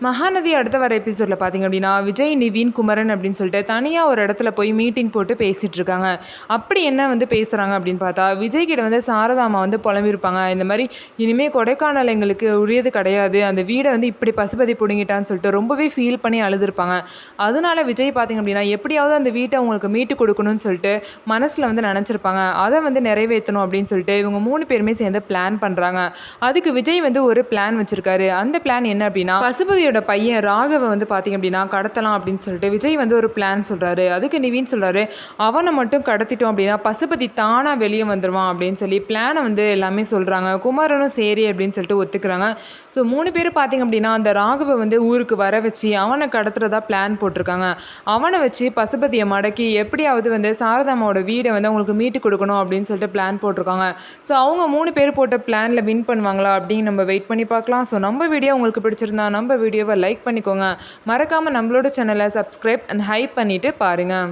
மகாநதி அடுத்த வர எபிசோடில் பார்த்தீங்க அப்படின்னா விஜய், நிவின், குமரன் அப்படின்னு சொல்லிட்டு தனியாக ஒரு இடத்துல போய் மீட்டிங் போட்டு பேசிகிட்டு இருக்காங்க. அப்படி என்ன வந்து பேசுகிறாங்க அப்படின்னு பார்த்தா, விஜய் கிட்ட வந்து சாரதாமா வந்து புலம்பியிருப்பாங்க. இந்த மாதிரி இனிமேல் கொடைக்கானல் எங்களுக்கு உரியது கிடையாது, அந்த வீடை வந்து இப்படி பசுபதி பிடுங்கிட்டான்னு சொல்லிட்டு ரொம்பவே ஃபீல் பண்ணி அழுதுருப்பாங்க. அதனால விஜய் பார்த்தீங்க அப்படின்னா எப்படியாவது அந்த வீட்டை அவங்களுக்கு மீட்டு கொடுக்கணும்னு சொல்லிட்டு மனசில் வந்து நினச்சிருப்பாங்க. அதை வந்து நிறைவேற்றணும் அப்படின்னு சொல்லிட்டு இவங்க 3 பேருமே சேர்ந்து பிளான் பண்ணுறாங்க. அதுக்கு விஜய் வந்து ஒரு பிளான் வச்சுருக்காரு. அந்த பிளான் என்ன அப்படின்னா, பசுபதி பையன் ராகவ வந்து பார்த்தீங்க அப்படின்னா கடத்தலாம் அப்படின்னு சொல்லிட்டு விஜய் வந்து ஒரு பிளான் சொல்கிறாரு. அதுக்கு நிவின் சொல்கிறாரு, அவனை மட்டும் கடத்திட்டோம் அப்படின்னா பசுபதி தானாக வெளியே வந்துடுவான் அப்படின்னு சொல்லி பிளானை வந்து எல்லாமே சொல்கிறாங்க. குமாரனும் சரி அப்படின்னு சொல்லிட்டு ஒத்துக்கிறாங்க. ஸோ 3 பேர் பார்த்தீங்க அப்படின்னா அந்த ராகவை வந்து ஊருக்கு வர வச்சு அவனை கடத்துறதா பிளான் போட்டிருக்காங்க. அவனை வச்சு பசுபதியை மடக்கி எப்படியாவது வந்து சாரதாமாவோட வீடை வந்து அவங்களுக்கு மீட்டு கொடுக்கணும் அப்படின்னு சொல்லிட்டு பிளான் போட்டிருக்காங்க. ஸோ அவங்க 3 பேர் போட்ட பிளானில் வின் பண்ணுவாங்களா அப்படின்னு நம்ம வெயிட் பண்ணி பார்க்கலாம். ஸோ நம்ம வீடியோ உங்களுக்கு பிடிச்சிருந்தா நம்ம வீடியோவை லைக் பண்ணிக்கோங்க. மறக்காமல் நம்மளோட சேனலை சப்ஸ்கிரைப் அண்ட் ஹைப் பண்ணிவிட்டு பாருங்கள்.